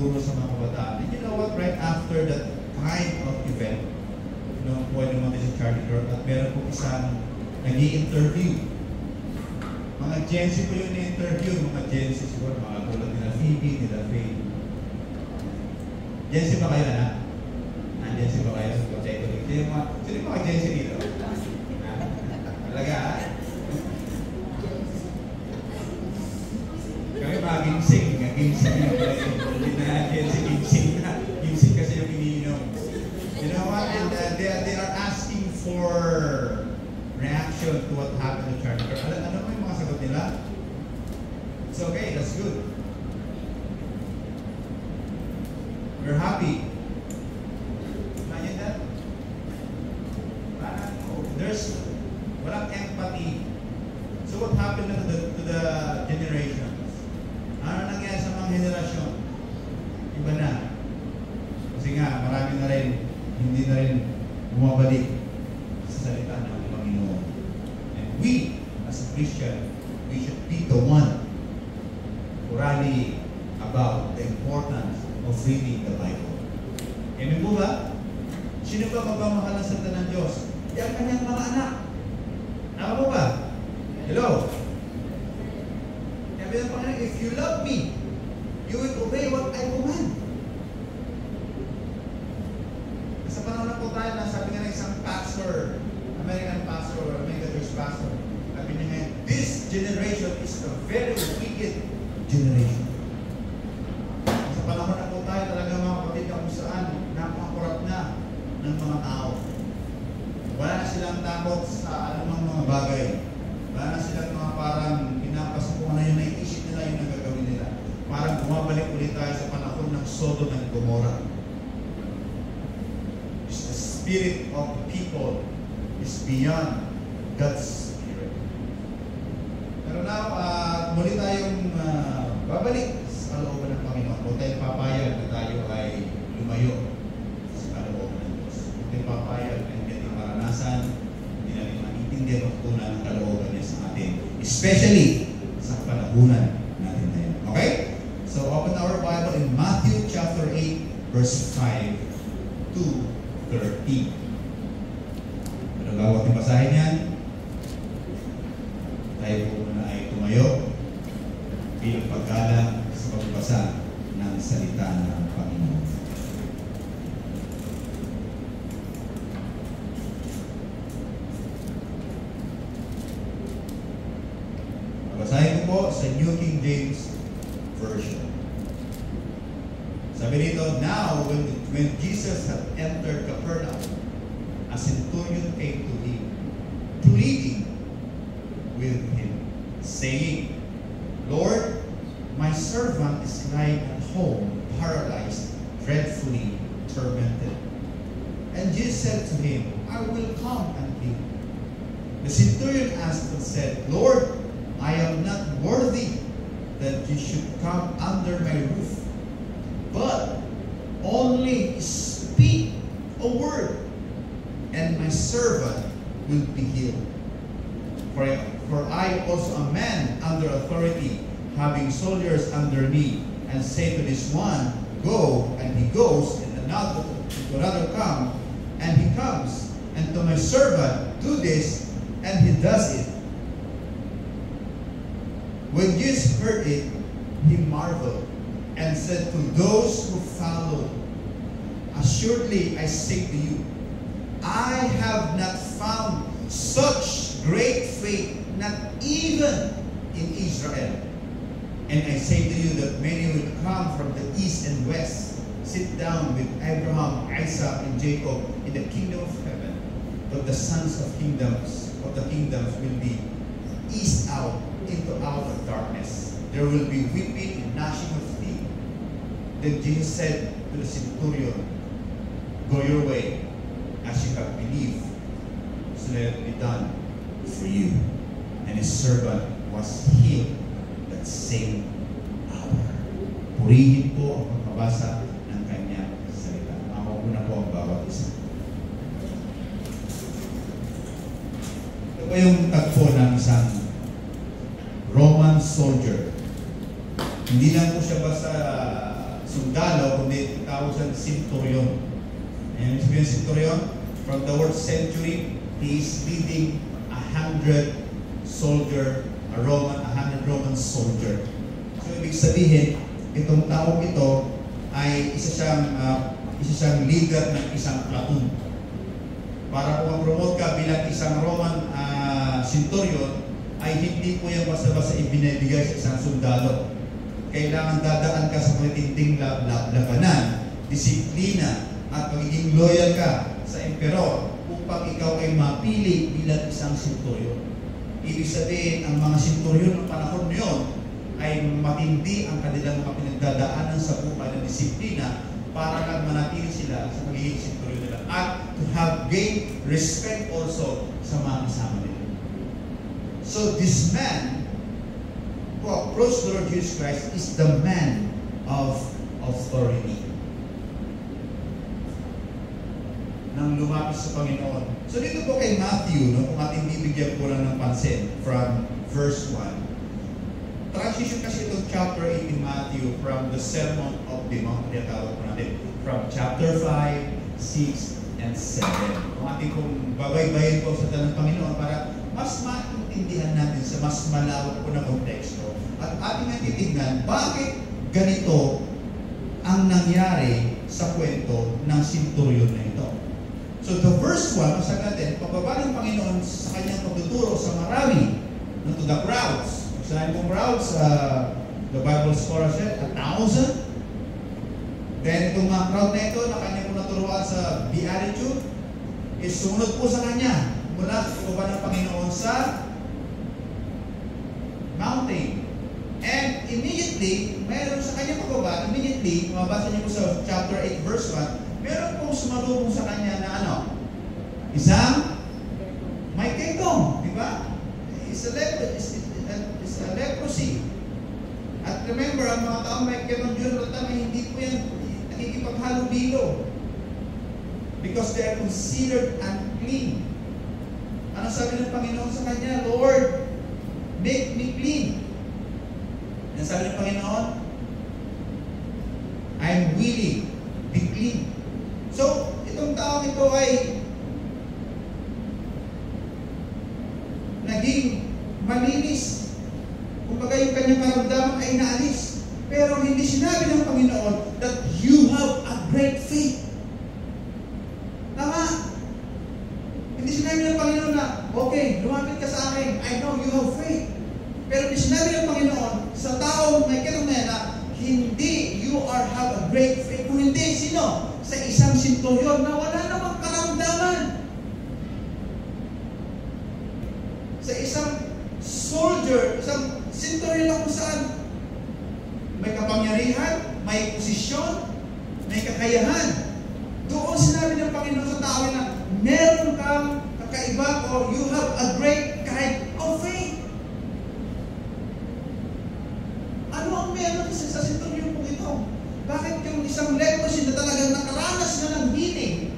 magturo sa mga kabataan. And you know what? Right after that kind of event, pwede naman si Charlie Kirk at meron po isang nag-i-interview. Mga Gen Z po yung na-interview, mga Gen Z siguro, mga tulad nila Phoebe, nila Faye. Gen Z ba kayo na? Gen Z ba kayo? Check ko dito. Sino yung mga Gen Z dito? Talaga, ha? Kami mga ginseng. Ginseng yung hindi na Gen Z, ginseng na. Ginseng kasi yung iniinom. You know what? And they are asking for reaction to what happened to Charlie Kirk. Ano mo yung mga sagot nila? It's okay, that's good. We're happy. Imagine that. Parang, there's walang empathy. So what happened to the generations? Ano nangyari sa mga henerasyon? Iba na. Kasi nga, marami na rin, hindi na rin bumabalik sa salita ng Panginoon. And we, as a Christian, we should be the one who rally about the importance of reading the Bible. Amen po ba? Sino ba magmamahal ng salita ng Diyos? Yung kanyang mga anak. Tama po ba? Hello? Sabi ng Panginoon, if you love me, you will obey what I command. Sa panahon na po tayo, sabi nga ng isang pastor, American pastor, or American Church pastor, sabi niya nga, this generation is a very wicked generation. Sa panahon na po tayo, talaga mga kapatid, kung saan napakakurap na ng mga tao. Wala na silang takot sa anumang mga bagay. Wala na silang mga parang pinapasukuhan na yun, naiisip nila yung nagagawin nila. Parang bumabalik ulit tayo sa panahon ng Sodom and Gomorrah. The spirit of people is beyond God's spirit. Pero now, muli tayong babalik sa kalooban ng Panginoon. Kung tayo papayag na tayo ay lumayo sa kalooban ng Diyos. Kung tayo papayag na hindi natin maranasan, hindi natin maintindihan ang tunay ng kalooban niya sa atin. Especially sa panahunan natin na yun. Okay? So, open our Bible in Matthew chapter 8, verse 5 to 13. Pero bago ating basahin yan, tayo po muna ay tumayo bilang paggalang sa pagbasa ng salita ng Panginoon. Basahin ko po sa New King James Version. Sabi nito, now when Jesus had entered Capernaum, a centurion came to him, pleading with him, saying, Lord, my servant is lying at home, paralyzed, dreadfully tormented. And Jesus said to him, I will come and heal him. The centurion asked and said, Lord, I am not worthy that you should come under my roof, but only speak a word, and my servant will be healed. For I also a man under authority, having soldiers under me, and say to this one, go, and he goes, and another come, and he comes, and to my servant, do this, and he does it. When Jesus heard it, he marveled, and said to those who followed, assuredly I say to you, I have not found such great faith, not even in Israel. And I say to you that many will come from the east and west, sit down with Abraham, Isaac, and Jacob in the kingdom of heaven. But the sons of the kingdoms will be east out into outer darkness. There will be weeping and gnashing of teeth. Then Jesus said to the centurion, go your way, as you have believed, so let it be done for you. And his servant was healed that same hour. Purihin po ang pagkabasa ng kanyang salita. Ako na po ang bawat isa. Ito po yung tagpo ng isang Roman soldier. Hindi lang po siya basta sundalo, kundi tawag sa centurion. And ibig sabihin centurion, from the word century, he is leading 100 soldier, a 100 Roman soldier. So ibig sabihin, itong taong ito ay isa siyang leader ng isang platoon. Para kung ma-promote ka bilang isang Roman centurion, ay hindi po yan basta-basta ibinibigay sa isang sundalo. Kailangan dadaan ka sa matitinding labanan, disiplina, at pagiging loyal ka sa emperor upang ikaw ay mapili bilang isang centurion. Ibig sabihin, ang mga centurion ng panahon niyon ay matindi ang kanilang mga pinagdadaanan sa buhay ng disiplina para lang manatili sila sa pagiging centurion nila at to have gained respect also sa mga kasama nila. So this man who approached the Lord Jesus Christ is the man of authority. Nang lumapit sa Panginoon. So dito po kay Matthew, kung ating bibigyan po lang ng pansin from verse 1. Transition kasi itong chapter 8 in Matthew from the Sermon of the Mount, tawag po natin, from chapter 5, 6, and 7. Kung ating kung babaybayin po sa ng Panginoon para mas maintindihan natin sa mas malawak po na konteksto. At ating natitignan, bakit ganito ang nangyari sa kwento ng centurion na ito. So the first one, masabi natin, pagbaba ng Panginoon sa kanyang pagtuturo sa marami, to the crowds. Saan pong crowds? The Bible scholar said, 1,000. Then itong mga crowd na ito na kanya po naturuan sa Beatitude, is sumunod po sa kanya mula sa pagbaba ng Panginoon sa mountain. And immediately, meron sa kanya pagbaba, immediately, mabasa niyo po sa chapter 8 verse 1, meron pong sumalubong sa kanya na ano? Isang may ketong, di ba? It's a leprosy. At remember, ang mga taong may ketong during that time, hindi po yan nakikipaghalubilo. Because they are considered unclean. Ano sabi ng Panginoon sa kanya? Lord, make me clean. Ano sabi ng Panginoon? I'm willing, be clean. So, itong taong ito ay naging malinis. Kumbaga yung kanyang karamdaman ay naalis. Pero hindi sinabi ng Panginoon that you have a great faith. Tama. Hindi sinabi ng Panginoon na, okay, lumapit ka sa akin. I know you have faith. Pero hindi sinabi ng Panginoon sa taong may kinumena na hindi you have a great faith. Kung hindi, sino? Sa isang centurion na wala namang karamdaman. Sa isang soldier, isang centurion na kung saan may kapangyarihan, may posisyon, may kakayahan. Doon sinabi ng Panginoon sa tao na meron kang kakaiba or you have a great kind of faith. Ano ang meron sa centurion po ito? Bakit yung isang leprosy na talagang nakaranas na ng healing?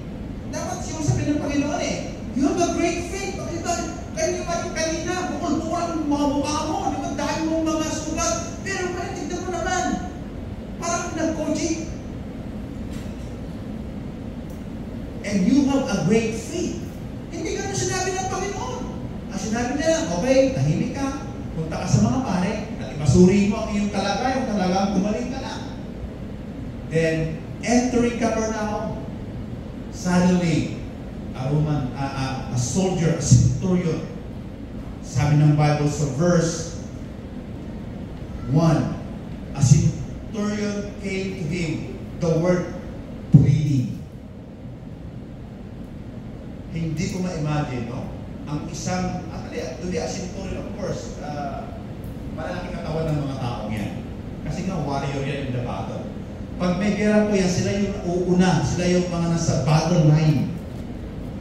Dapat yung sabi ng Panginoon you have a great faith. Bakit ba? Kanina, bukol-bukol ang mga mukha mo. Di ba? Dahil mong mga sugat. Pero tignan mo naman. Parang nag-coaching. And you have a great faith. Hindi ganun sinabi ng Panginoon. Ang sinabi nila, okay, tahimik ka. Punta ka sa mga pare. At ipasuri mo ang iyong talaga. Yung talagang gumaling ka na. Then, entering Capernaum, suddenly, a soldier, a centurion, sabi ng Bible sa verse 1, a centurion came to him, the word pleading. Hindi ko ma-imagine, no? Ang isang, actually, a centurion, of course, malaking katawan ng mga taong yan. Kasi nga, warrior yan in the battle. Pag may gera po yan, sila yung uuna, sila yung mga nasa battle line.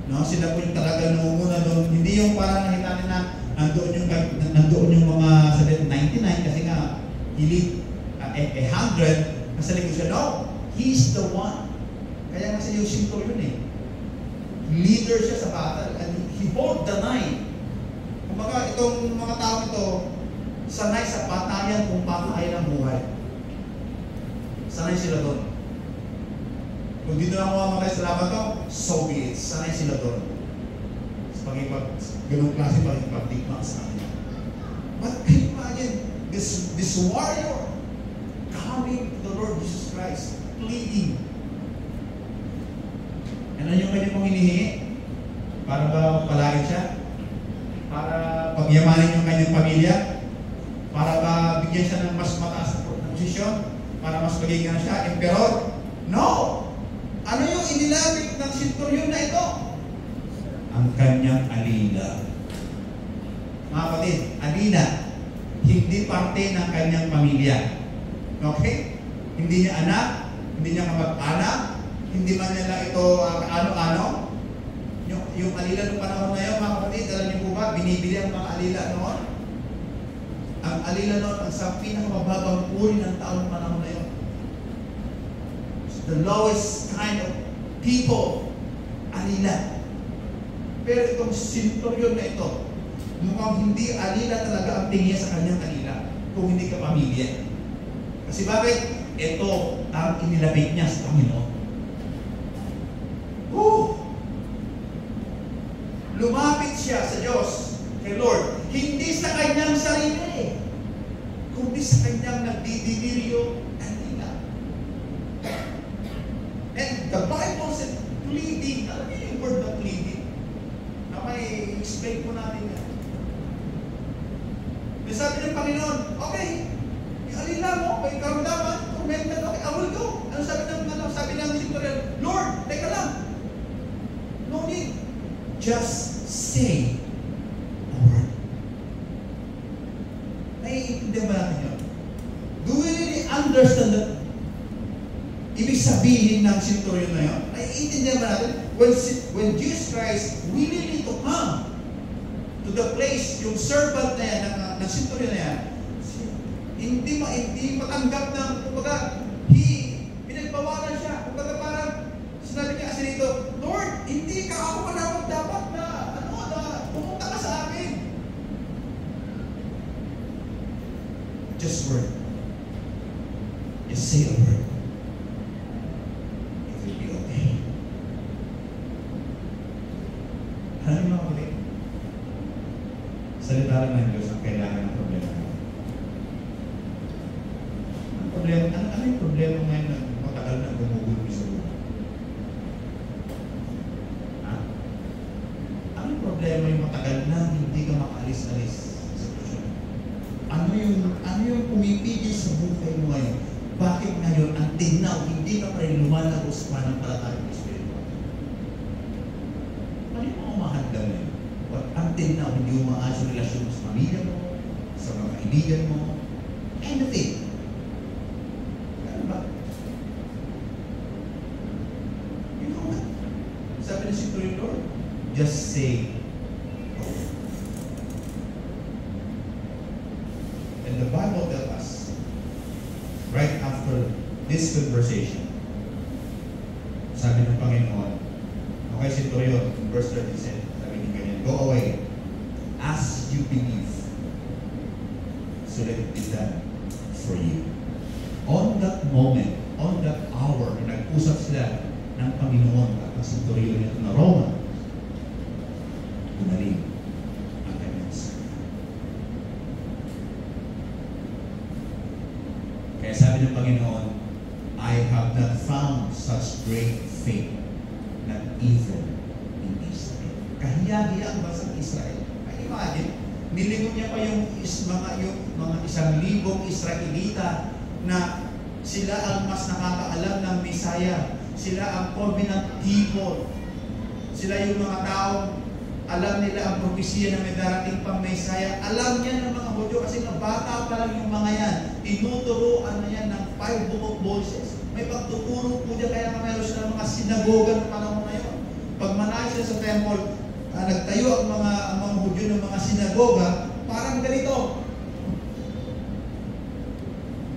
No, sila po yung talaga nunguna doon. Hindi yung parang nakita na nandoon yung mga sa 99 kasi nga elite 100 nasa likod siya. No, he's the one. Kaya nga siya yung centurion leader siya sa battle and he hold the line. Kumbaga itong mga tao ito sanay sa patayan kung patayan ang buhay. Sanay sila doon. Kung dito na mamamatay sa laban to, so be it. Sanay sila doon. Sa ganung klase pagdigma sa kanila. But can you imagine this warrior coming to the Lord Jesus Christ, pleading. Ano yung kanyang pong hinihingi? Para ba palarin siya? Para pagyamanin yung kanyang pamilya? Para ba bigyan siya ng mas mataas na posisyon? Para mas maging siya, emperor? No! Ano yung inilamit ng senturyon na ito? Ang kanyang alila. Mga kapatid, alila, hindi parte ng kanyang pamilya. Okay? Hindi niya anak, hindi niya kamag-anak, hindi man nila ito ano-ano. Yung alila noong panahon na yun, mga kapatid, alam niyo po ba, binibili ang mga alila noon? Ang alila noon, ang sa pinakamababang uri ng taon ng panahon na yun. The lowest kind of people, alila. Pero itong senturyon na ito, mukhang hindi alila talaga ang tingin sa kanyang alila kung hindi ka pamilya. Kasi bakit? Ito ang inilabit niya sa Panginoon. Lumapit siya sa Diyos, kay Lord, hindi sa kanyang sarili, kundi sa kanyang nagdidiliryo alila. And the Bible said, pleading. Alam niyo yung word na pleading? Na may explain po natin yan. Sabi ng Panginoon, okay, alila mo, may karamdaman, tormented, okay, I will go. Ano sabi ng Centurion? Lord, teka lang. No need. Just say a word. Naiintindihan ba natin yun? Do we really understand that? Ibig sabihin ng Centurion na yun? Naiintindihan ba natin? When Jesus Christ willingly to come to the place, yung servant na yan, ng Centurion na yan, hindi matanggap ng, kumbaga, pinagbawalan siya. Kumbaga parang, sinabi niya kasi dito, Lord, hindi ka ako manawag dapat na pumunta ka sa akin. Just word. Just say a word. It will be okay. Ano yung mga kapatid? Salita lang ng Diyos ang kailangan ng problema. Ano yung problema ngayon na matagal na gumugulo sa buhay? Ano yung problema yung matagal na hindi ka makaalis-alis sa sitwasyon? Ano yung pumipigil sa buhay mo ngayon? Bakit ngayon, until now, hindi ka pa rin lumalago sa pananampalataya ng Espiritu? Ano yung mga mahanda ngayon? Until now, hindi mo maayos ang relasyon mo sa pamilya mo, sa mga kaibigan mo, anything. Ano ba? You know what? Sabi na si Lord, just say, and the Bible tells us, right after this conversation, sabi ng Panginoon, okay, Centurion, verse 37, sabi niya ganyan, go away, as you believe, so let it be done for you. On that moment, on that hour, na nag-usap sila ng Panginoon at ng Centurion na Roma, gumaling ang kanyang sarili. Kaya sabi ng Panginoon, I have not found such great faith, not even in Israel. Kahiya-hiya ang bansang Israel. Ay, imagine, nilingon niya pa yung mga 1,000 Israelita na sila ang mas nakakaalam ng Messiah. Sila ang covenant people. Sila yung mga taong alam nila ang propesya na may darating pang Messiah. Alam niya ng mga Hudyo kasi na bata pa lang yung mga yan. Tinuturuan na yan ng 5 book of Moses. May pagtuturo po dyan, kaya mayroon sila mga sinagoga ng panahon na yun. Pag manay sila sa temple, nagtayo ang mga Hudyo ng mga sinagoga, parang ganito.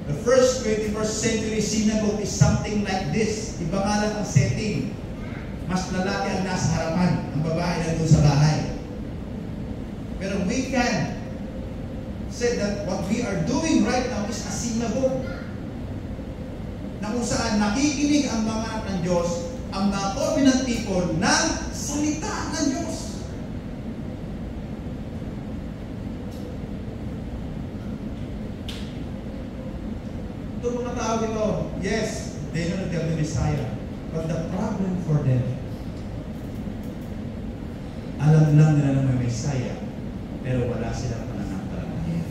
The first 21st century synagogue is something like this. Iba nga lang ang setting. Mas lalaki ang nasa harapan, ang babae nandun sa bahay. Pero we can say that what we are doing right now is a synagogue. na kung saan nakikinig ang mga anak ng Diyos, ang mga covenant people ng salita ng Diyos. Ito mga tao ito, yes, they know that they have the Messiah. But the problem for them, alam lang nila na may Messiah, pero wala silang pananampalataya.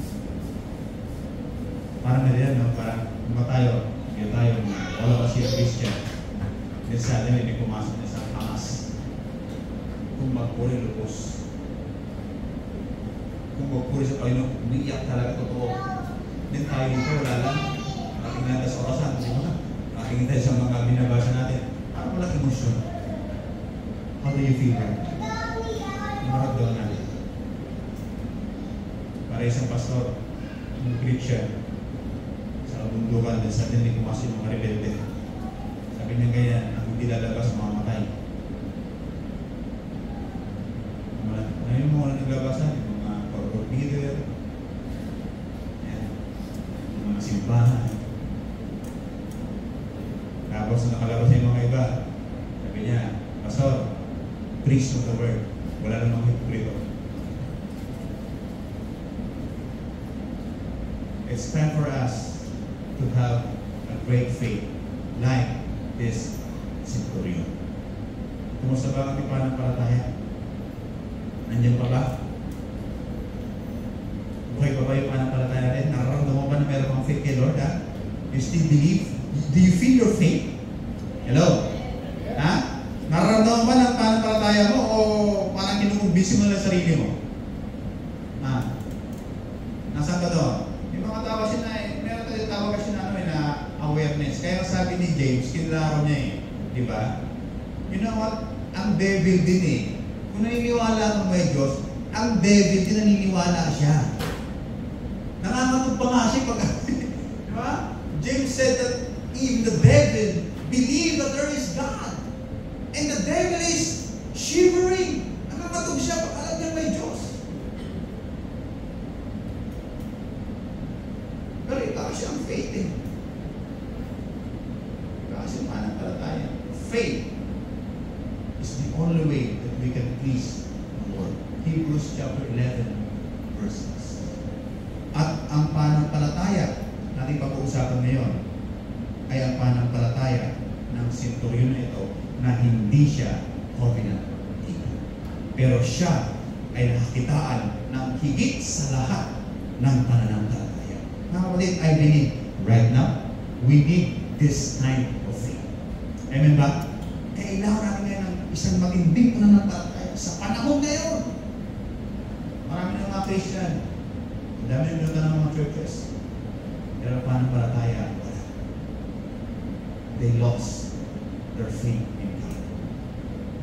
Parang nila, no? Parang tayo, wala ka siya Christian. Then suddenly, may pumasok na sa Hamas. Kung magpuri lupos. Kung magpuri sa Panginoon, umiiyak talaga totoo. Then tayo dito, wala lang. Nakatingin natin sa orasan, di ba? Nakatingin tayo sa mga binabasa natin. Parang walang emosyon. How do you feel? Maramdaman natin. Para isang pastor, nag-preach siya sa bundukan, then suddenly pumasok yung mga rebelde. Sabi niya ganyan, ang hindi lalabas, mamamatay. Ano yung mga naglabasan? Yung mga corporate leader, yung mga simbahan. Tapos nakalabas yung mga iba. Sabi niya, Pastor, preach of the word. Wala namang hipokrito. It's time for us to have a great faith like this centurion. Kumusta ba ang ating pananampalataya? Nandiyan pa ba? Buhay pa ba yung pananampalataya natin? Nararamdaman mo ba na meron kang faith kay Lord? Ha? You still believe? Do you feel your faith? Hello? Ha? Nararamdaman ba ng pananampalataya mo o parang kinukumbisi mo lang sarili mo? Ha? Nasaan ka doon? Yung mga tawag siya na meron tayo tawag kasi na awareness. Kaya sabi ni James, kinlaro niya di ba? You know what? Ang devil din Kung naniniwala kang may Diyos, ang devil din naniniwala siya. Nangangatog pa nga siya pag di ba? James said that even the devil believe that there is God. And the devil is shivering. Nangangatog siya pag alam niya may Diyos. Pero ikaw siya ang faith Kasi pananampalataya. Faith is the only way that we can please the Lord. Hebrews chapter 11 verses. At ang pananampalataya natin pag-uusapan ngayon ay ang pananampalataya ng centurion na ito na hindi siya covenant keeper. Pero siya ay nakakitaan ng higit sa lahat ng pananampalataya. Mga kapatid, I believe right now we need this kind of faith. Amen ba? Kailangan natin ngayon ng isang matinding pananampalataya sa panahon ngayon. Marami ng mga Christian, ang dami ng ng mga churches, pero pananampalataya, wala. They lost their faith in God.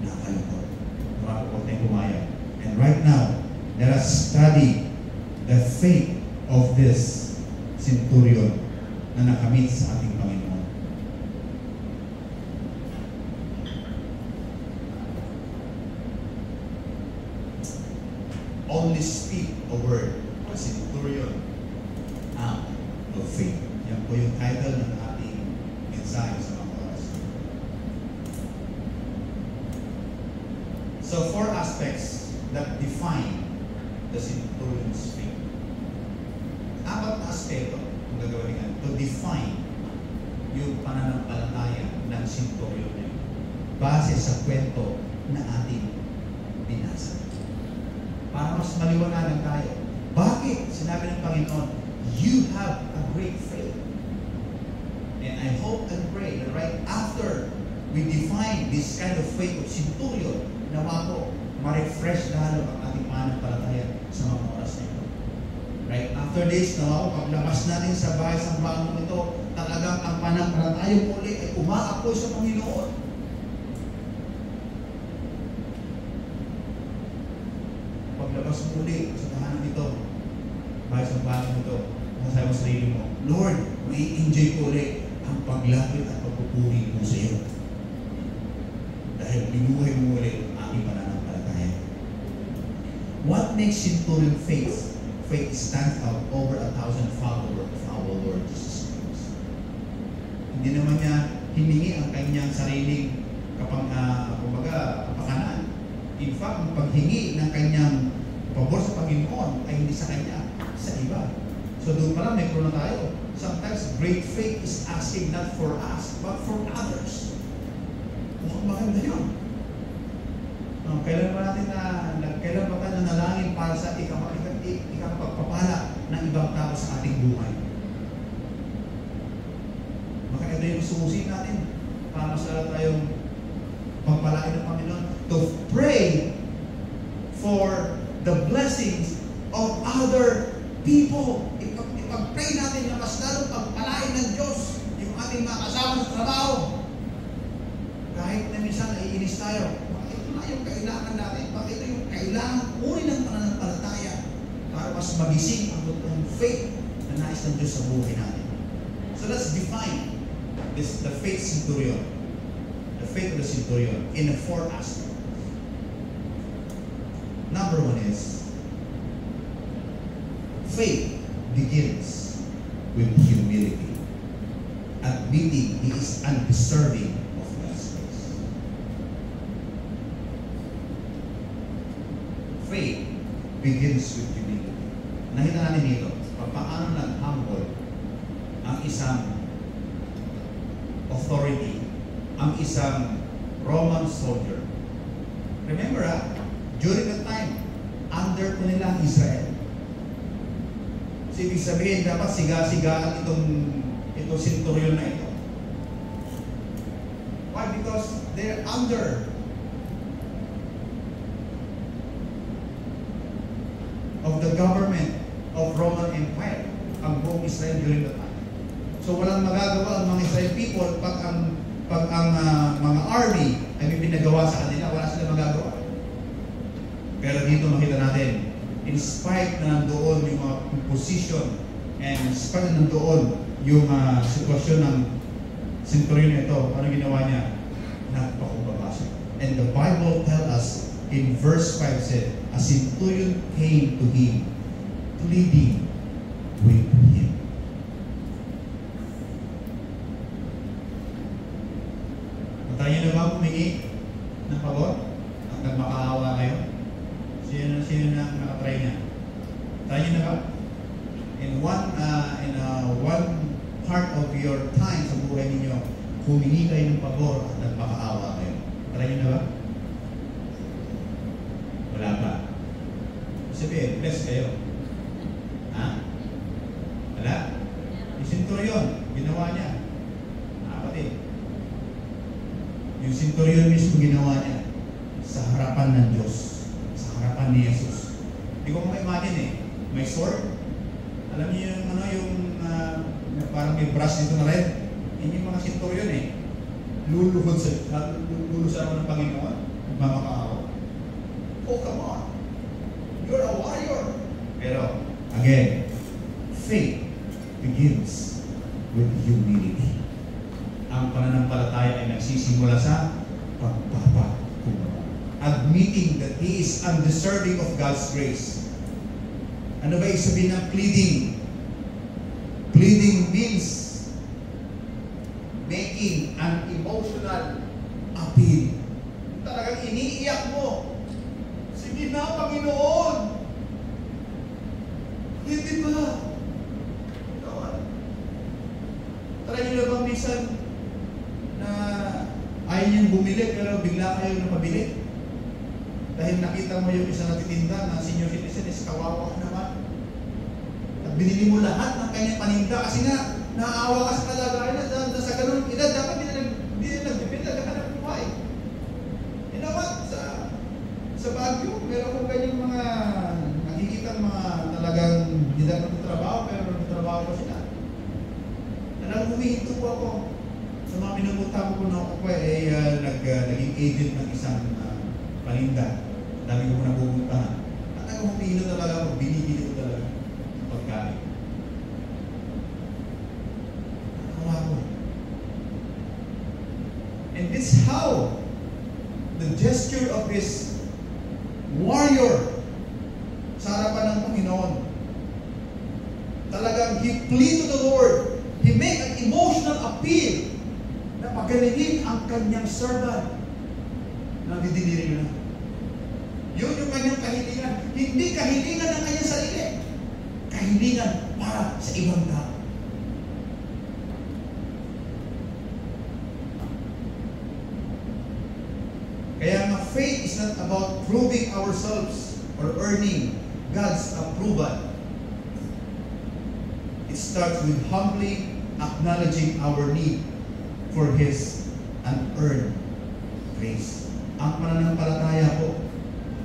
Nakalungkot. Nakakapot na yung kumaya. And right now, let us study the faith of this centurion na nakamit sa ating Panginoon. Only speak a word. A centurion out of faith. Yan po yung title ng ating mensahe sa mga oras. So, 4 aspects that define the centurion's faith. 4 na aspeto ang gagawin nga to define yung pananampalataya ng centurion na yun base sa kwento na ating binasa. Para mas maliwanagan tayo. Bakit? Sinabi ng Panginoon, you have a great faith. And I hope and pray that right after we define this kind of faith of centurion, nawa po, ma-refresh lalo ang ating pananampalataya sa mga oras na ito. Right after this, nawa po, paglabas natin sa bahay sa bagong ito, talagang ang pananampalataya muli ay umaapoy sa Panginoon. Paglabas muli sa tahanan ito, bahay sa bagong ito, masasabi mo sa sarili mo, Lord, may enjoy ko ulit ang paglapit at pagpupuri mo sa iyo. Dahil binuhay mo ulit ang aking pananampalataya. What makes centurion faith? Faith stands out over 1,000 followers of our Lord Jesus Christ. Hindi naman niya hiningi ang kanyang sariling kapakanan. In fact, ang paghingi ng kanyang pabor sa Panginoon ay hindi sa kanya, sa iba. So doon pa lang may na tayo. Sometimes great faith is asking not for us, but for others. Maganda yun. Kailan ba tayo nanalangin para sa ikapagpapala ng ibang tao sa ating buhay? Ito yung susi natin para masala tayong pagpalain ng Panginoon to pray for the blessings of other people. Ipag-pray natin na mas lalong pagpalain ng Diyos yung ating mga kasama sa trabaho. Kahit na minsan naiinis tayo, bakit ito na yung kailangan natin? Bakit ito yung kailangan uri ng pananampalataya para mas magising ang totoong faith na nais ng Diyos sa buhay natin. So let's define the faith centurion. The faith of the centurion in the 4 aspects. Number 1 is faith begins with humility, admitting he is undeserving of God's grace. Faith begins with humility. Nakita natin dito, paano nag-humble ang isang authority, ang isang Roman soldier. Remember, during that time, under po nila ang Israel. So, ibig sabihin, dapat siga-sigaan itong centurion na ito. Why? Because they're under of the government of Roman Empire, ang buong Israel during that time. So walang magagawa ang mga Israel people pag ang mga army ay may pinagawa sa kanila, wala silang magagawa. Pero dito makita natin, in spite na nandoon yung mga position and in spite na nandoon yung sitwasyon ng centurion ito, ano ginawa niya? Nagpakumbaba siya. And the Bible tells us in verse 5 said, a centurion came to him, pleading with him. Tayo na ba humingi ng pabor? Hanggang makaawa kayo? Sino na nakatry niya? Tayo na ba? In one part of your time sa buhay ninyo, humingi kayo ng pabor at nagmakaawa kayo. Try niyo na ba? Wala pa. Sabihin, bless kayo. Ha? Wala? Yung centurion, ginawa niya. Kapatid. Yung centurion mismo ginawa niya sa harapan ng Diyos, sa harapan ni Jesus. Hindi ko ma-imagine eh. May sword. Alam niyo yung parang may brush dito na red. Yun yung mga centurion eh. Luluhod ako ng Panginoon. Magmamakaawa. Oh, come on. You're a warrior. Pero, again, faith begins with humility. Ang pananampalataya ay nagsisimula sa pagpapakumbaba. Admitting that he is undeserving of God's grace. Ano ba ibig sabihin ng pleading? Pleading means making an emotional appeal. Talagang iniiyak mo. Sige na, Panginoon! Hindi ba? Try nyo na bang minsan na ayaw niyong bumili pero bigla kayo napabili? Dahil nakita mo yung isang natitinda na senior citizen is kawawa naman. At binili mo lahat ng kanyang paninda kasi nga naawa ka sa kalagayan na sa ganun edad dapat hindi na nagbibili, naghahanap buhay. You know what? Sa Baguio, meron kong ganyang mga nakikita mga talagang hindi dapat nagtatrabaho pero nagtatrabaho pa sila. Alam, humihinto po ako. Sa mga pinagutang ko na ako po ay naging agent ng isang paninda. Dami ko napupuntahan. At ang humihino talaga ako, binibili ko talaga ng pagkain. Nakawa ko. And this is how the gesture of this warrior sa harapan ng Panginoon. Talagang he plead to the Lord. He made an emotional appeal pagalingin ang kanyang servant. Nabidiniri nyo na. Yun yung kanyang kahilingan. Hindi kahilingan ng kanyang sarili. Kahilingan para sa ibang tao. Kaya nga, faith is not about proving ourselves or earning God's approval. It starts with humbly acknowledging our need for His unearned grace. Ang pananampalataya po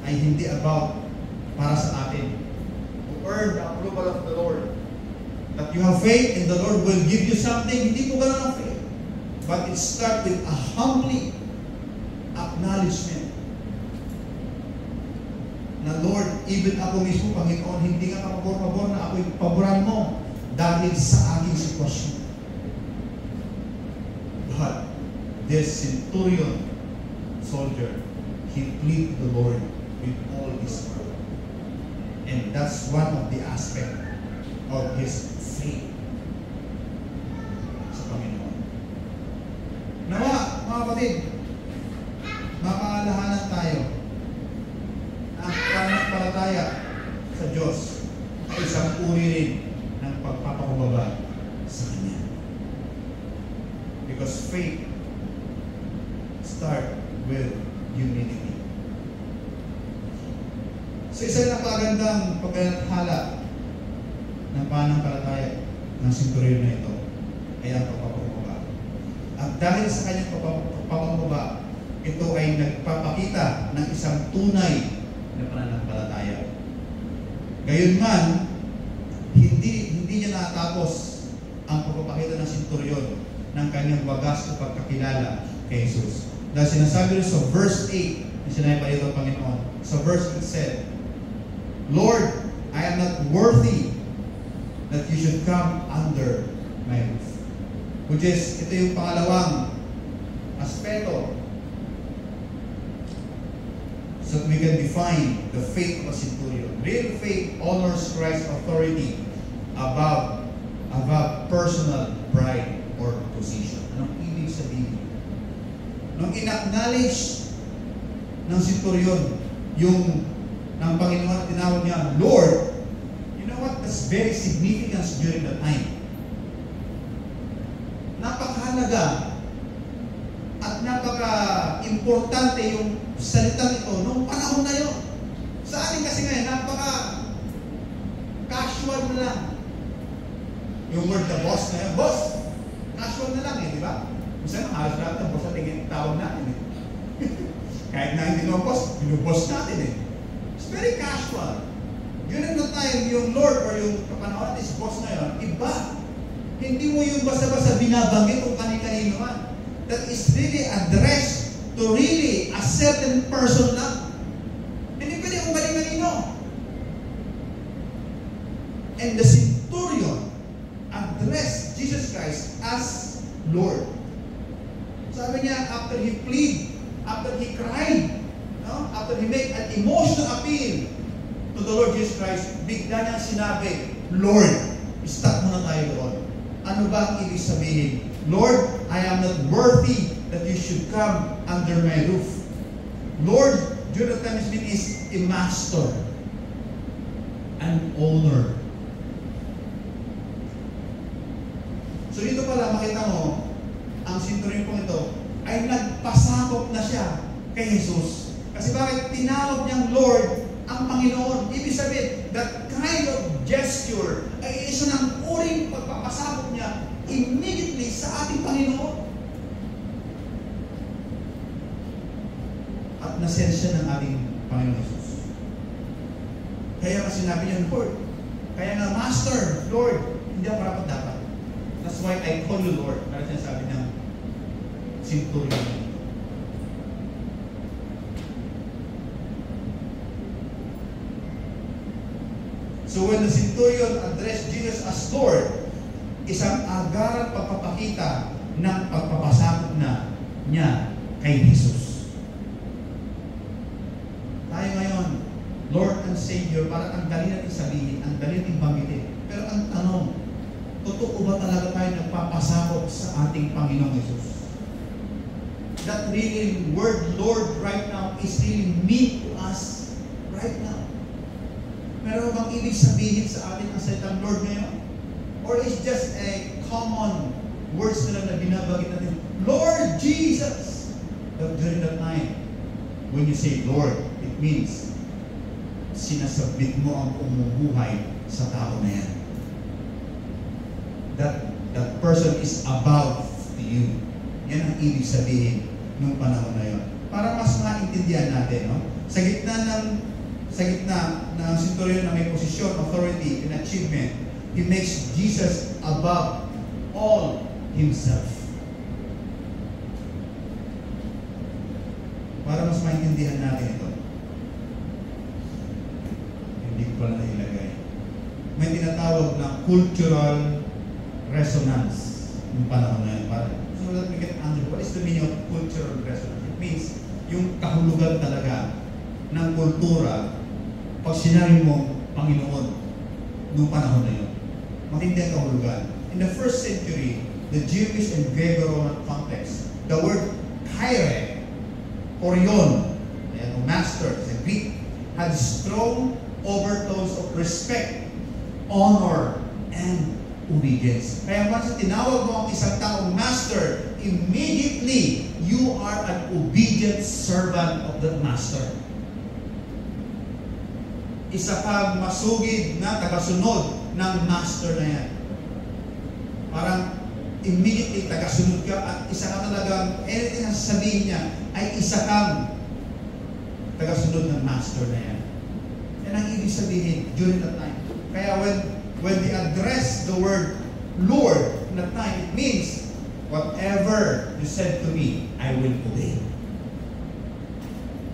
ay hindi about para sa atin to earn the approval of the Lord. That you have faith and the Lord will give you something, hindi po ganun ang faith. But it starts with a humbly acknowledgement na Lord, even ako mismo, Panginoon, hindi nga kapabor-pabor na ako'y paboran mo dahil sa aking sitwasyon. But this centurion soldier, he pleaded the Lord with all his heart. And that's one of the aspects of his faith sa Panginoon. Nawa, mga kapatid, makaalahanan tayo na ang pananampalataya sa Diyos ay isang uri rin ng pagpapakumbaba sa Kanya. Because faith starts with humility. So isa na pagandang pagkalathala ng pananampalataya ng senturyon na ito ay ang pagpapakumbaba. At dahil sa kanyang pagpapakumbaba, ito ay nagpapakita ng isang tunay na pananampalataya. Gayunman, hindi niya natapos ang pagpapakita ng senturyon ng kanyang wagas na pagkakilala kay Jesus. Dahil sinasabi rin sa verse 8, na sinabi pa dito ang Panginoon, sa verse 8 said, Lord, I am not worthy that you should come under my roof. Which is, ito yung pangalawang aspeto so that we can define the faith of a centurion. Real faith honors Christ's authority above personal pride or position. Anong ibig sabihin? Nung in-acknowledge ng centurion yung ng Panginoon, tinawag niya, Lord, you know what? That's very significant during that time. Napakahalaga at napaka-importante yung salitang ito noong panahon na yun. Sa atin kasi ngayon, napaka-casual na lang. Yung word the boss na yun, boss, casual na lang eh, di ba? Minsan, halos lahat ng boss na tingin tawag natin eh. Kahit na hindi naman boss, binuboss natin eh. It's very casual. Yun ang time, yung Lord or yung kapanahon is boss na yun, iba. Hindi mo yung basta-basta binabanggit kung kani-kanino man. That is really addressed to really a certain person lang. Hindi pwede kung kani-kanino. And the centurion addressed Jesus Christ as Lord. Sabi niya, after he plead, after he cried, no? After he made an emotional appeal to the Lord Jesus Christ, bigla niyang sinabi, Lord, stop muna tayo doon. Ano ba ang ibig sabihin? Lord, I am not worthy that you should come under my roof. Lord, during the time is a master, an owner. So dito pala makita mo, ang centurion po ito ay nagpasakop na siya kay Jesus. Kasi bakit tinawag niyang Lord ang Panginoon? Ibig sabihin, that kind of gesture ay isa ng uring pagpapasakop niya immediately sa ating Panginoon. At nasend siya ng ating Panginoon Jesus. Kaya nga sinabi niya, Lord, kaya nga Master, Lord, hindi ako rapat dapat. That's why I call you Lord. Kaya sinasabi niya, centurion. So when the centurion addressed Jesus as Lord, isang agarang pagpapakita ng pagpapasakop na niya kay Jesus. Tayo ngayon, Lord and Savior, parang ang dali natin sabihin, ang dali natin banggitin. Pero ang tanong, totoo ba talaga tayo nagpapasakop sa ating Panginoong Jesus? that really word Lord right now is really mean to us right now? Meron bang ibig sabihin sa atin ang salitang Lord ngayon? Or is just a common words na lang na binabagit natin, Lord Jesus! But during that time, when you say Lord, it means sinasabit mo ang umubuhay sa tao na yan. That person is above to you. Yan ang ibig sabihin nung panahon na yun. Para mas maintindihan natin, no? Sa gitna ng centurion na may posisyon, authority, and achievement, he makes Jesus above all himself. Para mas maintindihan natin ito. Hindi ko pala nailagay. May tinatawag na cultural resonance yung panahon na yun. So that we can understand what is the meaning of cultural resonance. It means yung kahulugan talaga ng kultura pag sinabi mo Panginoon nung panahon na yun. Matindi ang kahulugan. In the first century, the Jewish and Greco-Roman context, the word Kyrie, Orion, o master sa Greek, had strong overtones of respect, honor, and obedience. Kaya once tinawag mo ang isang taong master, immediately you are an obedient servant of the master. Isa kang masugid na tagasunod ng master na yan. Parang immediately tagasunod ka at isa ka talagang, anything na sasabihin niya ay isa kang tagasunod ng master na yan. Yan ang ibig sabihin during that time. Kaya when they address the word Lord in that time, it means whatever you said to me, I will obey.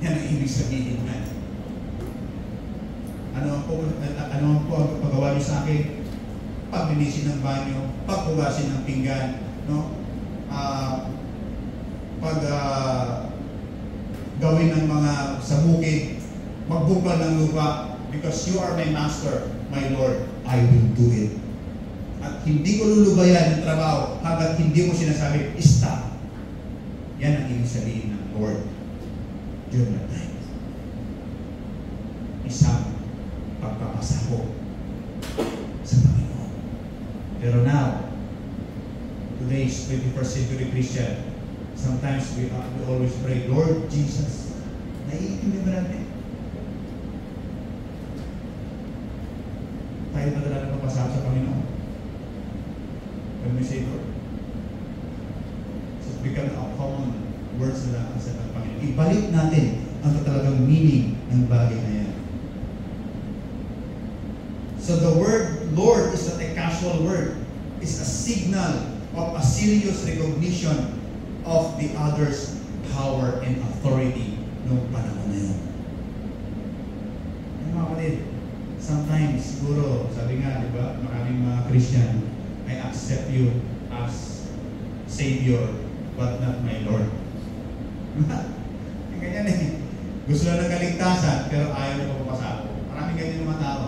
Yan ang ibig sabihin na. Ano po ang paggawa niyo sa akin? Paglinisin ng banyo, paghugasin ng pinggan, no? Gawin ng mga sa bukid, magbukal ng lupa, because you are my master, my Lord, I will do it. At hindi ko lulubayan ng trabaho hanggat hindi mo sinasabi, stop. Yan ang ibig sabihin ng Lord during that time. Isang pagpapasako sa Panginoon. Pero now, today's 21st century Christian, sometimes we always pray, Lord Jesus. Naiintindi ba natin? Tayo ba talaga napasako sa Panginoon? When we say Lord, it's become a common words na lang sa Panginoon. Ibalik natin ang talagang meaning ng bagay na yan. So the word Lord is not a casual word. It's a signal of a serious recognition of the other's power and authority noong panahon na yun. Mga kapatid, sometimes siguro, sabi nga, di ba, maraming mga Christian, I accept you as Savior, but not my Lord. Ganyan eh. Gusto lang ng kaligtasan, pero ayaw na papapasako. Maraming ganyan mga tao.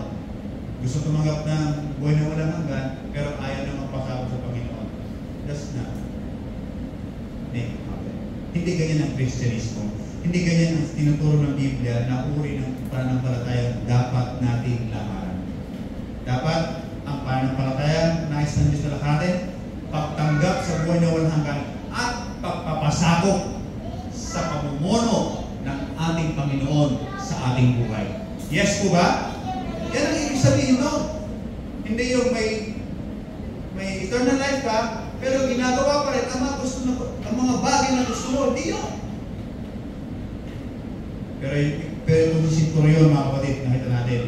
Gusto tumanggap ng buhay na walang hanggan, pero ayaw na magpasako sa Panginoon. That's not. Hindi ganyan ang Kristyanismo. Hindi ganyan ang tinuturo ng Biblia na uri ng pananampalataya dapat nating lakaran. Dapat ang pananampalataya nais ng Diyos na lakarin, pagtanggap sa buhay na walang hanggan, at pagpapasakop sa pamumuno ng ating Panginoon sa ating buhay. Yes po ba? Yan ang ibig sabihin doon. Hindi yung may eternal life ka, pero ginagawa pa rin ang mga bagay na gusto mo. Hindi yun. Pero kung si Centurion, mga kapatid, nakita natin,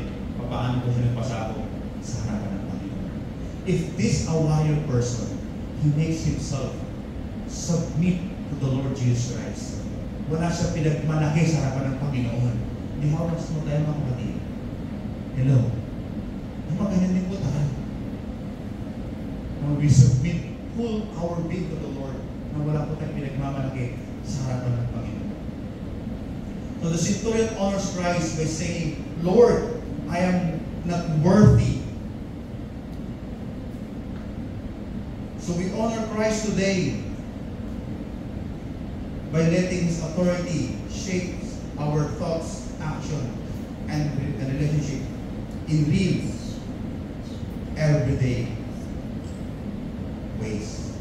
paano ko siya nagpasako sa harapan ng Panginoon. If this a warrior person, he makes himself submit to the Lord Jesus Christ. Wala siya pinagmalaki sa harapan ng Panginoon. Di hawas mo tayo, mga kapatid. Hello. Ganyan din po tayo. Now we submit full our being to the Lord na wala po tayong pinagmamalaki sa harapan ng Panginoon. So the centurion honors Christ by saying, Lord, I am not worthy. So we honor Christ today by letting His authority shape our thoughts, action, and relationship in real, everyday ways.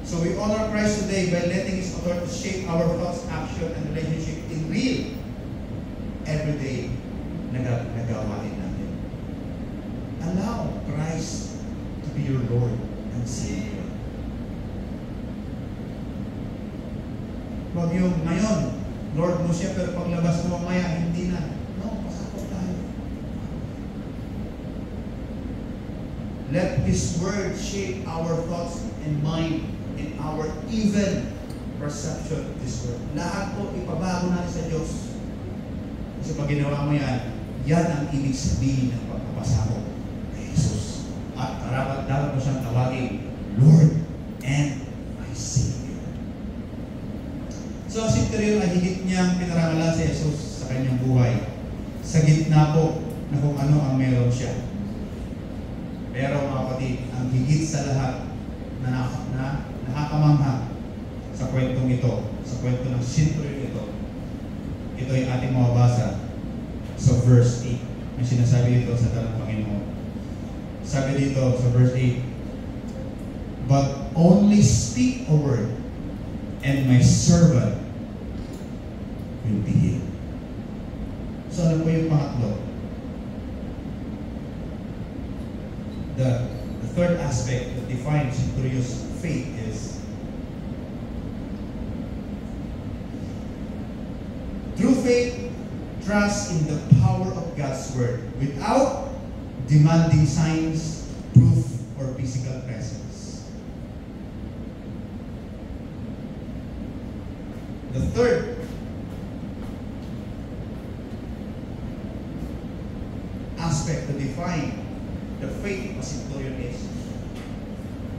So we honor Christ today by letting His authority shape our thoughts, action, and relationship in real, everyday nagawain natin. Allow Christ to be your Lord and Savior. Huwag yung ngayon, Lord mo siya, pero paglabas mo mamaya, hindi na. No, pasakot tayo. Let His Word shape our thoughts and mind and our even perception of this world. Lahat po ipabago natin sa Diyos. Kasi pag ginawa mo yan, yan ang ibig sabihin ng pagpapasakot kay Jesus. At dapat mo siyang tawagin, Lord and my Savior. So, ang centurion ay higit niyang pinarangalan si Jesus sa kanyang buhay. Sa gitna po na kung ano ang meron siya. Pero mga kapatid, ang higit sa lahat na nakakamangha sa kwentong ito, sa kwento ng centurion ito ay ating mababasa sa verse 8. May sinasabi dito sa dalang Panginoon. Sabi dito sa verse 8, but only speak a word, and my servant will be healed. So ano po yung pangatlo? The third aspect that defines centurion's faith is through faith, trust in the power of God's Word without demanding signs, proof, or physical presence. The third aspect to define the faith of a centurion is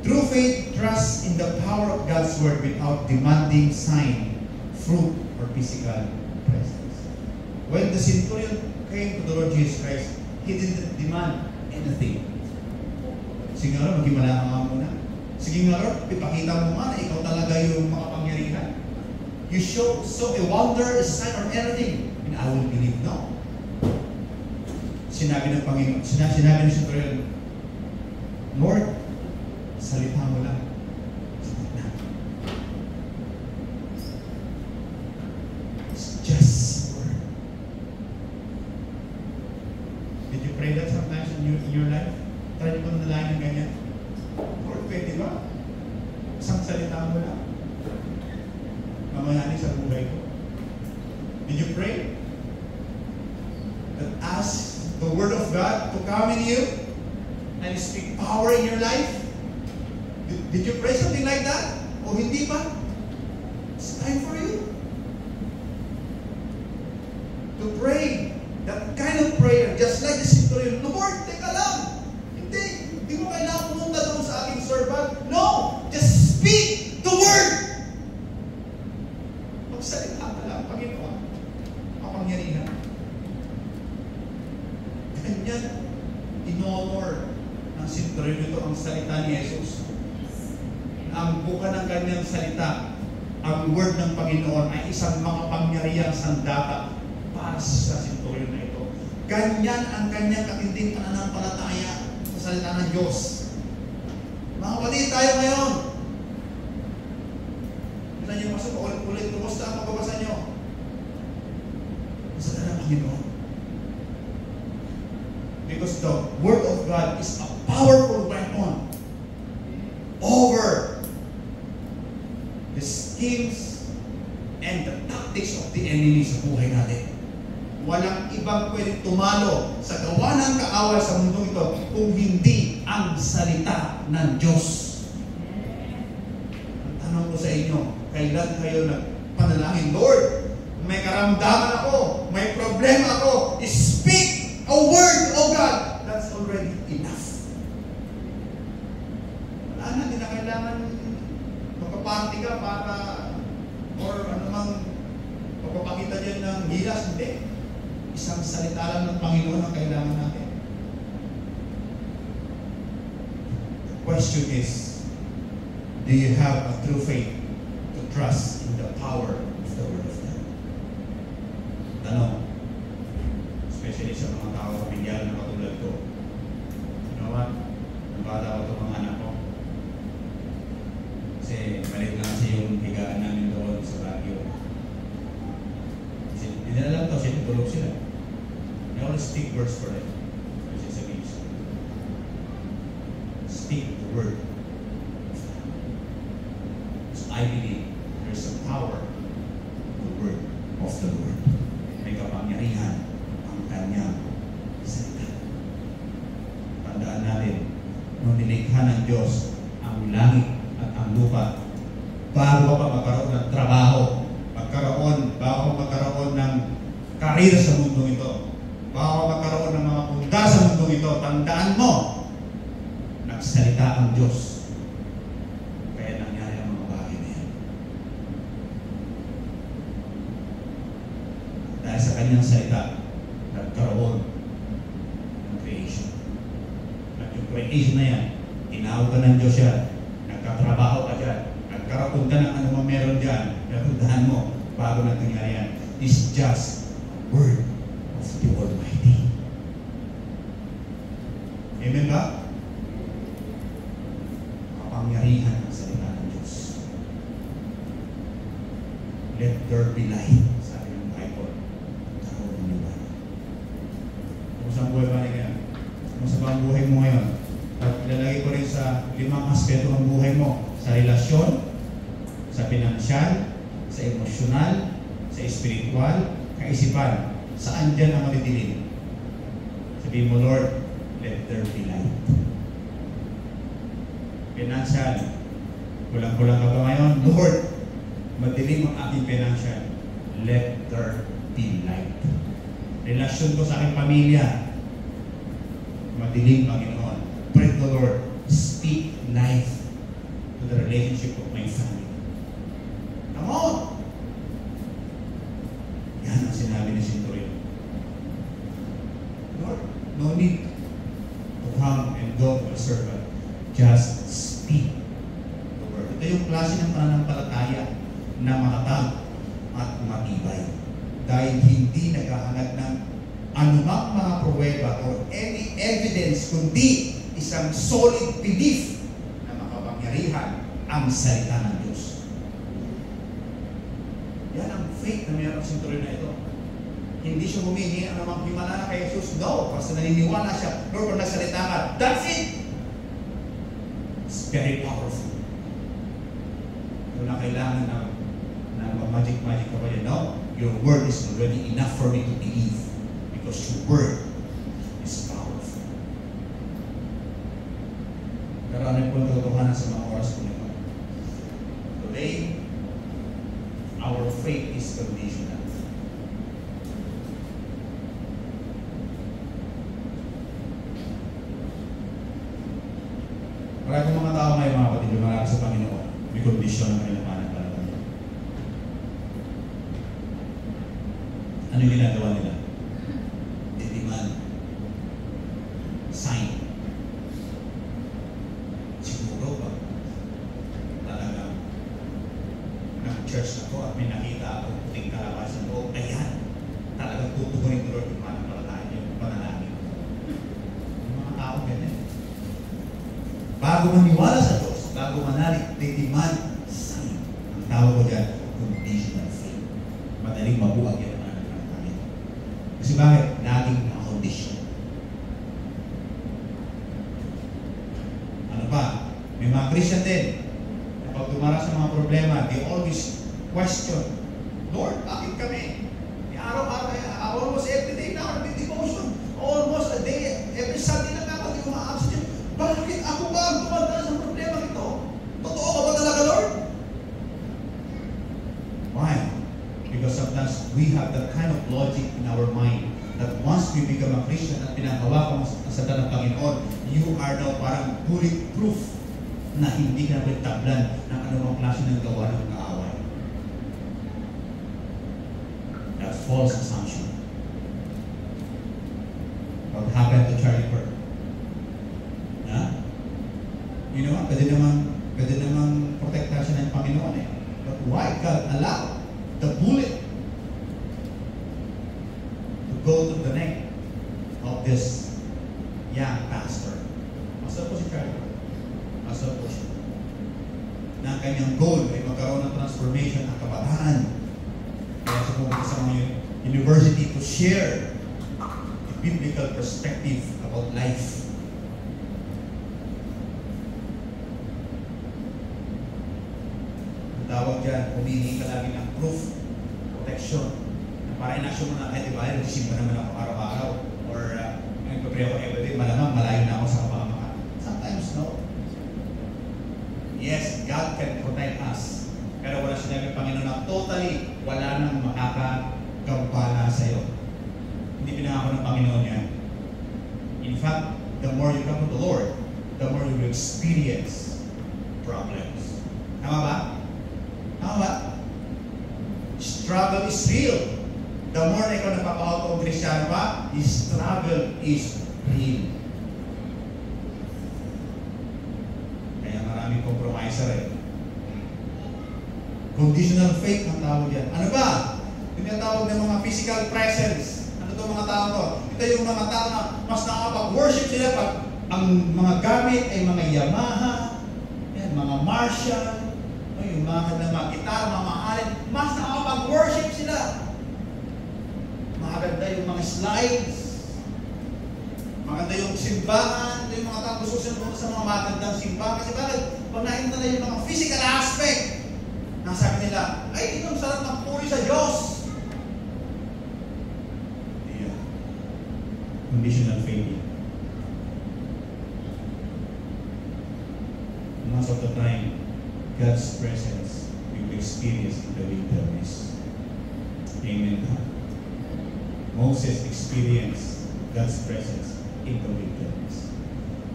through faith, trust in the power of God's Word without demanding sign, fruit, or physical presence. When the centurion came to the Lord Jesus Christ, he didn't demand anything. Sige nga Lord, maging malakang mo muna. Sige nga Lord, ipakita mo nga na ikaw talaga yung makapangyarihan. You show a wonder, a sign, or anything, and I will believe. No. Sinabi ng Panginoon, sinabi ng centurion, Lord, salita mo lang. Sagot na. It's just a word. Did you pray that sometimes in your life? Try niyo kung nalain ng ganyan. Lord, pwede ba? Isang salita mo lang. Mamayani sa buhay ko. Did you pray? That ask the Word of God to come in you and speak power in your life? Did you pray something like that? O hindi pa? It's time for you to pray that kind of prayer, just like the centurion. Lord, teka lang. Hindi mo kailangan pumunta doon sa aking servant. No! Just speak the Word! Magsalita ka lang, Panginoon. Kapangyarihan. Ganyan, in-honor ng centurion ito ang salita ni Jesus. Ang buka ng kanyang salita, ang word ng Panginoon ay isang makapangyarihang sandata para sa centurion na ito. Ganyan ang kanyang katinding pananampalataya sa salita ng Diyos. Mga kapatid, tayo ngayon. Bisa niyo masuk ulit-ulit. Kumusta ang pagbabasa niyo? Sa salita ng Panginoon. Because the Word of God is a powerful weapon over the schemes and the tactics of the enemy sa buhay natin. Walang ibang pwedeng tumalo sa gawa ng kaaway sa mundong ito kung hindi ang salita ng Diyos. Ang tanong ko sa inyo, kailan kayo nagpanalangin? Lord, may karamdaman ako, may problema ako, speak a word, O God. That's already enough. Wala na, hindi na kailangan magpaparty ka para or anumang magpapakita dyan ng gilas. Hindi. Isang salita lang ng Panginoon ang kailangan natin. The question is, do you have a true faith to trust in the power of the Word of God. Tanong, especially sa mga tao kapigyan na katulad ko. You know what? Nabata ko itong mga anak ko. Kasi malit lang kasi yung higaan namin doon sa Baguio. Kasi hindi na alam to, kasi tutulog sila. I always speak words for them. Kasi sabihin siya. Speak the word. So I believe there's a power in the word of the Lord. May kapangyarihan ang kanyang salita. Tandaan natin, nung nilikha ng Diyos ang langit at ang lupa, bago pa magkaroon ng trabaho, bago magkaroon ng karir sa mundo ito, bago magkaroon ng mga pundar sa mundo ito, tandaan mo, nagsalita ang Diyos. Kaya nangyari ang mga bagay na yan. Dahil sa kanyang salita, nagkaroon ng creation. At yung creation na yan, tinawag ka ng Diyos yan, nagkatrabaho ka dyan, nagkaroon ka ng anumang meron dyan, natundahan mo, bago nangyari yan. It's just a word of the Almighty. Amen ba? Kapangyarihan ang salita ng Diyos. Let there be light, sabi ng Bible. Karoon ng liwanag. Kumusta ang buhay ba niya? Kumusta ba ang buhay mo ngayon? At ilalagay ko rin sa 5 aspeto ng buhay mo. Sa relasyon, sa pinansyal, sa emosyonal, sa espiritual, kaisipan. Saan dyan ang matitilin? Sabihin mo, Lord, let there be light. Financial, kulang-kulang ka ba ngayon? Lord, madilim ang ating financial. Let there be light. Relasyon ko sa aking pamilya, madilim, Panginoon. Pray the Lord, speak life to the relationship of my family. Come on! Yan ang sinabi ni Centurion. Lord, no need to come and go to a servant. Just speak the word. Ito yung klase ng pananampalataya na matatag at matibay. Dahil hindi naghahanap ng anumang mga pruweba or any evidence, kundi isang solid belief na makapangyarihan ang salita ng Diyos. Yan ang faith na mayroon sa centurion na ito. Hindi siya humingi ang namang himala na kay Jesus. No, basta naniniwala siya. Lord, kung nagsalita ka, that's it! It's very powerful. Wala kailangan na magic-magic ka pa yan. No, your word is already enough for me to believe because your word is powerful. Karami po ang totohanan sa mga oras po nito. Today, our faith is conditional. Marami mga tao ngayon, mga kapatid, lumalaki sa Panginoon, may kondisyon ng kanilang pananampalataya. Ano yung ginagawa nila? They demand sign. Siguro ba? Talagang nag-church ako at may nakita ako puting kalabasan ko, ayan, talagang tutugunin ko Lord yung pananampalataya niyo, yung panalangin. Yung mga tao ganyan. Bago maniwala sa Diyos, bago manalig, they demand sign. Ang tawag ko dyan, conditional faith. Madaling mabuhag yan ang pananampalataya. Kasi bakit? Laging na-condition. Ano pa? May mga Christian din. Kapag dumara sa mga problema, they always question, Lord, bakit kami? Araw-araw, almost every day na ako nag-devotion. Almost a day, every Sunday na nga ako ma-absent yun. Bakit ako ba ang dumanda sa problema ito? Totoo ka ba talaga, Lord? Why? Because sometimes we have that kind of logic in our mind that once we become a Christian at pinanghawakan ang salita ng Panginoon, you are now parang bulletproof na hindi ka na tablan ng anumang klase ng gawa ng kaaway. That's false assumption. What happened to Charlie Kirk? You know what? Pwede naman protektahan siya ng Panginoon eh. But why the bullet to go to the neck of this young pastor. Asa po si Charlie? Asa po siya? Na ang kanyang goal ay magkaroon ng transformation ng kabataan. Kaya siya pumunta sa mga university to share the biblical perspective about life. Ang tawag dyan, humihingi ka lagi ng proof, protection. Para inaksyon mo na kahit iba, nagsisimba naman ako araw-araw. Or nagpapray ako everyday, malamang malayo na ako sa kapamakan. Sometimes, no. Yes, God can protect us. Pero wala sinabi ng Panginoon na totally wala nang makakagambala sa iyo. Hindi pinangako ng Panginoon yan. In fact, the more you come to the Lord, the more you will experience problems. Tama ba? Tama ba? Struggle is real. The more na ikaw napapahal kong Kristyano ba, struggle is real. Kaya maraming compromiser eh. Conditional faith ang tawag yan. Ano ba? Yung tinatawag ng mga physical presence. Ano itong mga tao to? Ito yung mga tao na mas nakapag-worship sila pag ang mga gamit ay mga Yamaha, yan, mga Marshall, yung mga gitar, mga mahalin, mas nakapag-worship sila. Maganda yung mga slides, maganda yung simbahan, yung mga tao gusto sila sa mga magandang simbahan. Kasi bakit? Pag nakita na yung mga physical aspect, nasabi nila, ay, itong sarap ng puri sa Diyos. Yeah. Conditional faith. Most of the time, God's presence we will experience in the wilderness. Amen. Moses experienced God's presence in the wilderness.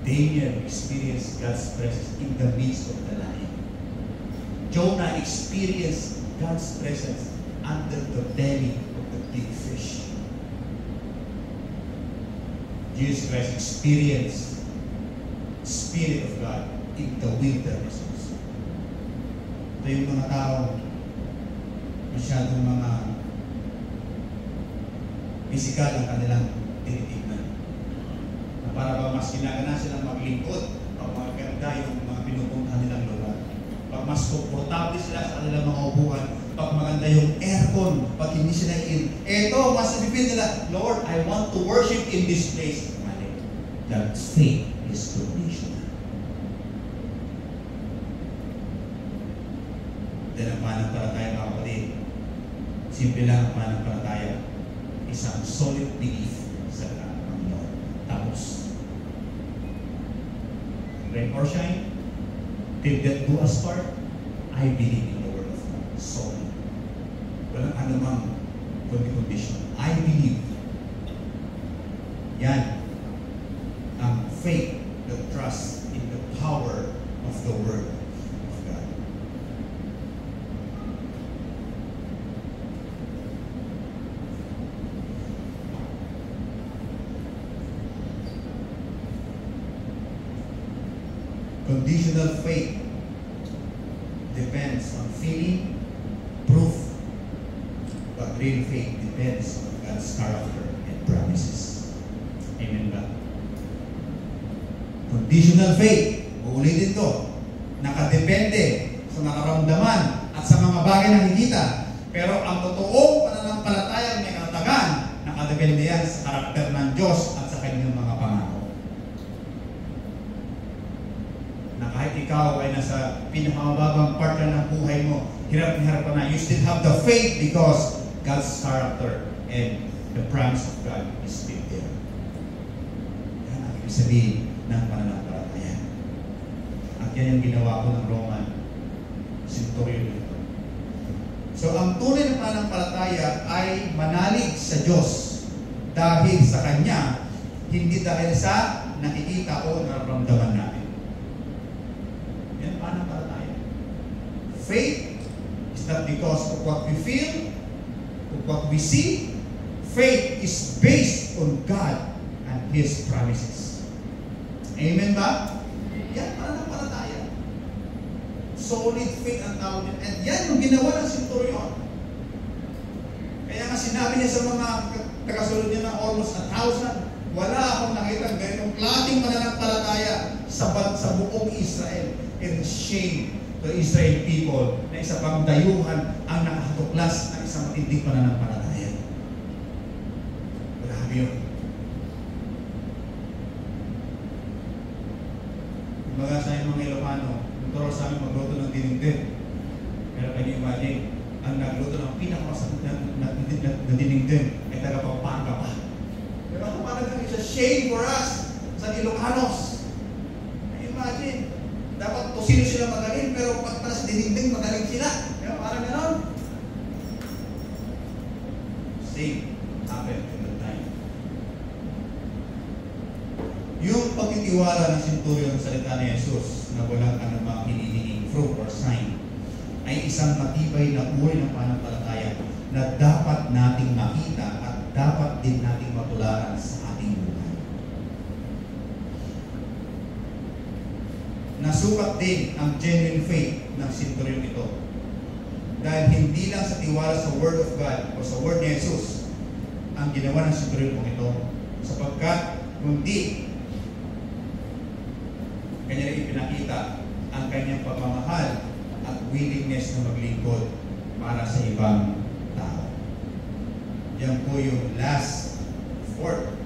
Daniel experienced God's presence in the midst of the lion. Jonah experienced God's presence under the belly of the big fish. Jesus Christ experienced the Spirit of God in the wilderness. Ito yung mga tao masyadong mga physical ang kanilang tinitignan. Na para ba mas ginagana silang maglingkod pag maganda yung mga pinupuntahan nilang lugar. Pag mas komportable sila sa kanilang mga upuan, pag maganda yung aircon, pag hindi sila eto, mas nabibig nila, Lord, I want to worship in this place. Mali. That faith is conditional. Then ang pananampalataya, mga kapatid, simple lang ang pananampalataya. Isang solid belief sa Panginoon. Tapos, rain or shine, till death do us part, I believe in the Word of God. Solid. Walang anumang condition. I believe. Yan ang faith that trusts in the power of the Word of God. Conditional faith depends on feeling, proof, but real faith depends on God's character and promises. Amen ba? Conditional faith, uulitin to, nakadepende sa nakaramdaman at sa mga bagay na nakikita. Pero ang totoong pananampalataya may katatagan, nakadepende yan sa karakter ng Diyos at sa kanyang mga pangako. Kahit ikaw ay nasa pinakamababang part ng buhay mo, hirap na hirap ka na, you still have the faith because God's character and the promise of God is still there. Yan ang ibig sabihin ng pananampalataya. At yan yung ginawa ko ng Roman centurion. So ang tunay ng pananampalataya ay manalig sa Diyos dahil sa Kanya, hindi dahil sa nakikita o nararamdaman natin. Faith is not because of what we feel, of what we see. Faith is based on God and His promises. Amen ba? Yan, pananampalataya. Solid faith ang tawag niya. And yan yung ginawa ng centurion. sinabi niya sa mga tagasunod niya na almost 1,000, wala akong nakita ganitong klaseng mananampalataya sa buong Israel. And shame to Israel people na isa pang dayuhan ang nakatuklas ng isang matinding pananampalataya. Grabe yun. Kumbaga sa mga Ilocano, turo sa amin magluto ng dinigdig. Pero can you imagine, ang nagluto ng pinakamasakit na dinigdig ay taga-Pampanga pa. Pero parang it's a shame for us sa Ilocanos. Imagine, dapat tusino sila magaling, pero pagka sa dinigdig magaling sila. Pero parang gano'n. Same happened in the time. Yung pagtitiwala ng senturyon sa salita ni Jesus na walang anumang hinihinging fruit or sign ay isang matibay na uri ng pananampalataya na dapat nating makita at dapat din nating matularan sa ating buhay. Nasukat din ang genuine faith ng senturyon ito dahil hindi lang sa tiwala sa Word of God o sa Word ni Jesus ang ginawa ng senturyon ito, sapagkat kundi kanya rin ipinakita ang kanyang pagmamahal at willingness na maglingkod para sa ibang tao. Yan po yung fourth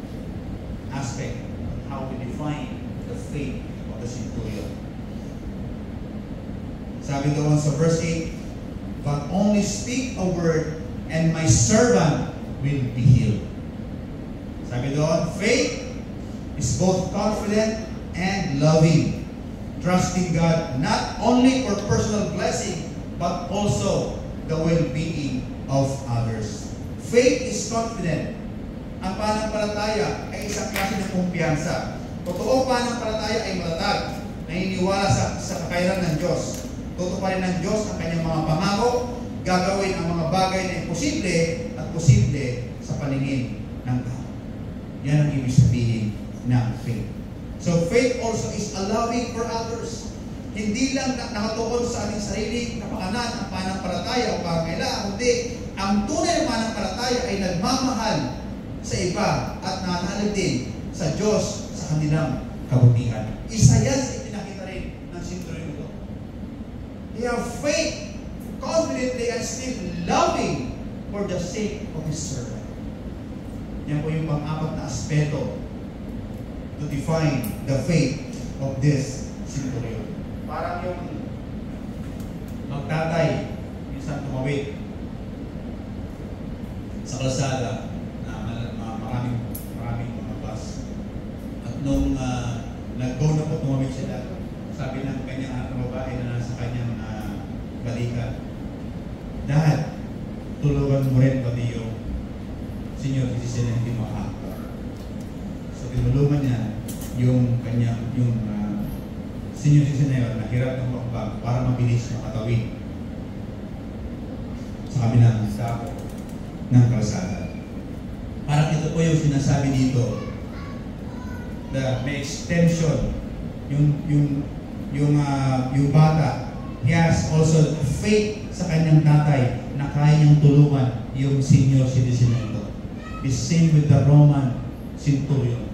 aspect of how we define the faith of the centurion. Sabi doon sa verse 8, but only speak a word and my servant will be healed. Sabi doon, faith is both confident and loving, trusting God not only for personal blessing but also the well-being of others. Faith is confident. Ang pananampalataya ay isang klase ng kumpiyansa. Totoo pananampalataya ay matatag, naniniwala sa kakayanan ng Diyos. Tutuparin ng Diyos ang kanyang mga pangako, gagawin ang mga bagay na imposible at posible sa paningin ng tao. Yan ang ibig sabihin ng faith. So faith also is allowing for others. Hindi lang nakatuon sa ating sariling kapakanan ang pananampalataya o pangangailangan, kundi ang tunay na pananampalataya ay nagmamahal sa iba at nanalig din sa Diyos sa kanilang kabutihan. Isa yan sa ipinakita rin ng senturyon ito. They have faith, confidently and still loving for the sake of His servant. Yan po yung pang-apat na aspeto to define the faith of this centurion. Parang yung magtatay, minsan tumawid sa kalsada na maraming mga bus. At nung nag-go na po tumawid sila, sabi ng kanyang anak na babae na nasa kanyang balikan, Dad, tulungan mo rin pati yung senior citizen na hindi makakita. So tinulungan niya yung kanyang senior citizen na yun na hirap ng makabag para mabilis makatawid sa kabilang dako ng kalsada. Parang ito po yung sinasabi dito na may extension yung bata. He has also faith sa kanyang tatay na kaya niyang tulungan yung senior citizen na ito. The same with the Roman centurion.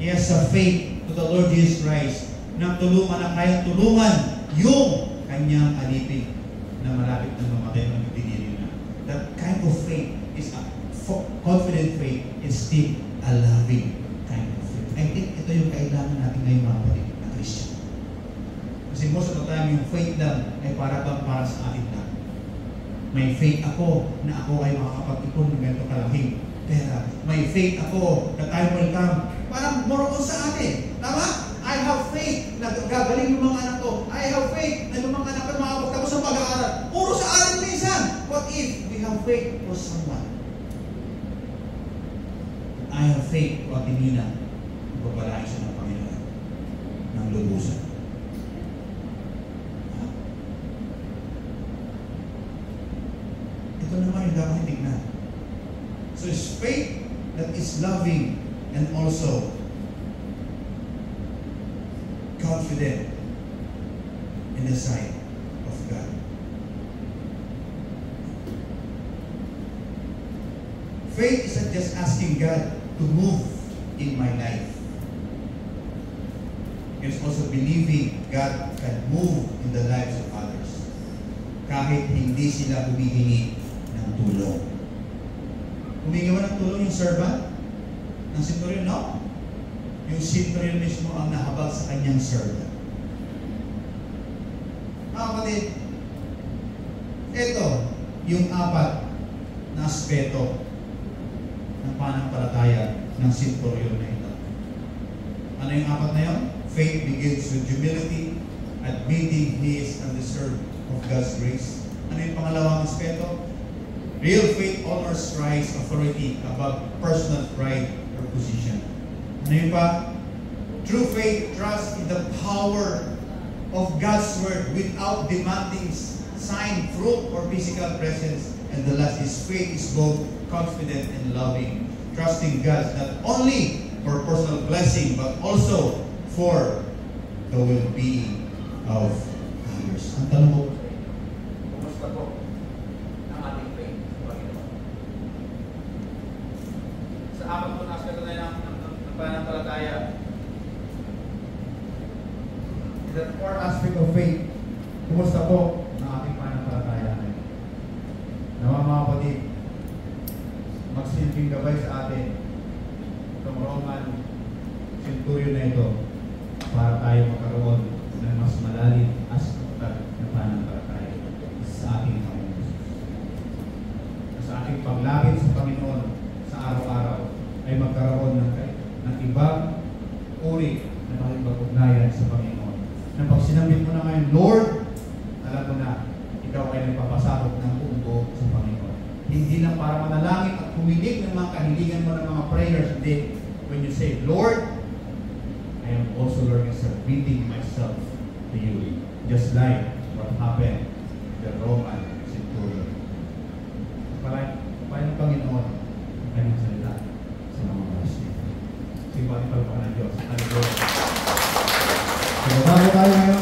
He has a faith to the Lord Jesus Christ na tulungan, na kaya tulungan yung kanyang alipin na malapit na mamatay ng pagdinili na. That kind of faith is a confident faith is still a loving kind of faith. I think ito yung kailangan natin ngayon mga kapatid na Christian. Kasi most of the time yung faith lang ay para sa atin lang. May faith ako na ako ay makakapag-ipon ng ganito kalaking pera. May faith ako na time will come. Parang more on sa atin. Tama? I have faith na gagaling yung mga anak ko. I have faith na yung mga anak ko makapagtapos ng pag-aaral. Puro sa atin minsan. What if we have faith for someone? I have faith kung atin nila ipapalain siya ng Panginoon ng lubusan. Ito naman yung dapat tignan. So it's faith that is loving and also confident in the sight of God. Faith isn't just asking God to move in my life. It's also believing God can move in the lives of others. Kahit hindi sila humihingi ng tulong. Humingi ba ng tulong yung servant? Ng centurion? No. Yung centurion mismo ang nahabag sa kanyang servant. Mga kapatid, ito yung apat na aspeto ng pananampalataya ng centurion na ito. Ano yung apat na yun? Faith begins with humility, admitting he is undeserved of God's grace. Ano yung pangalawang aspeto? Real faith honors Christ's authority above personal pride or position. Ano yung pa? True faith trusts in the power of God's word without demanding sign, fruit, or physical presence. And the last is faith is both confident and loving, trusting God not only for personal blessing but also for the well-being of others. Ang tanong mo, kumusta po ang ating faith sa Panginoon? Sa apat po na aspeto na ng pananampalataya. In the fourth aspect of faith, kumusta po ang ating pananampalataya? Nawa mga kapatid, magsilbing gabay sa atin itong Roman centurion na ito para tayo magkaroon ng mas malalim aspect ng pananampalataya sa ating Panginoon. Sa ating paglapit sa Panginoon sa araw-araw ay magkaroon ng ibang uri na makipag-ugnayan sa Panginoon. Na pag sinabi mo na ngayon, Lord, alam mo na, ikaw ay nagpapasakot ng buong buo sa Panginoon. Hindi lang para manalangin at humiling ng mga kahilingan mo ng mga prayers. Hindi. When you say, Lord, I am also learning submitting myself to you. Just like what happened to the Roman centurion. Parang Panginoon ang kanyang salita sa mga oras nito. Simbang ipalpakan ng Diyos. Hallelujah. Bago tayo ngayon